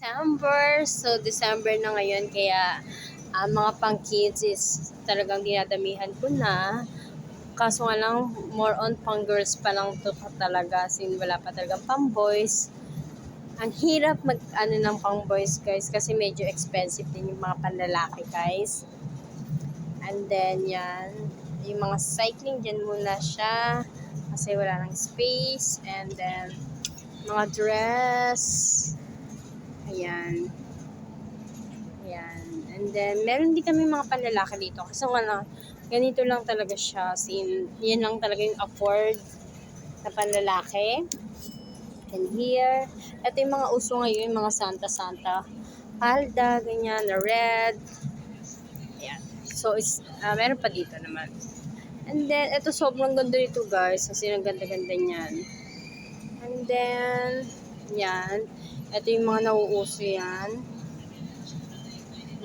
December. So, December na ngayon. Kaya, mga pang kids is talagang dinadamihan ko na. Kaso nga lang, more on pang girls pa lang to talaga. Sin wala pa talagang pang boys. Ang hirap ng pang boys, guys. Kasi medyo expensive din yung mga panlalaki, guys. And then, yan. Yung mga cycling, dyan muna siya. Kasi wala nang space. And then, mga dress. Ayan. Ayan. And then, meron din kami mga panlalaki dito. Kasi nga ganito lang talaga siya. Yan lang talaga yung afford na panlalaki. And here, ito yung mga uso ngayon, yung mga Santa-Santa. Palda, ganyan, na red. Ayan. So, meron pa dito naman. And then, ito sobrang ganda nito, guys. Kasi ang ganda-ganda niyan. And then, yan. Ito yung mga nauuso yan.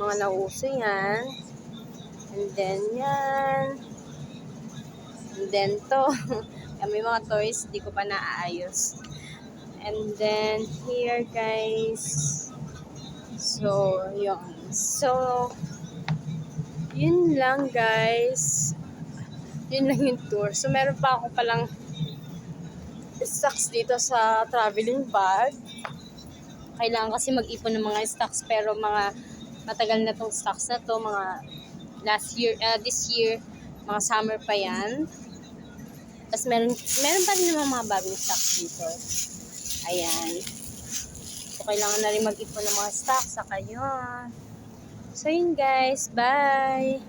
Mga nauuso yan. And then, yan. And then, to. May mga toys, di ko pa naaayos. And then, here, guys. So, yun. So, yun lang, guys. Yun lang yung tour. So, meron pa ako palang stocks dito sa traveling bag. Kailangan kasi mag-ipon ng mga stocks, pero mga matagal na tong stocks na to, mga this year, mga summer pa yan. Tapos meron pa rin naman mga bagong stocks dito. Ayan. So, kailangan na rin mag-ipon ng mga stocks. Saka yun. So, yun guys. Bye!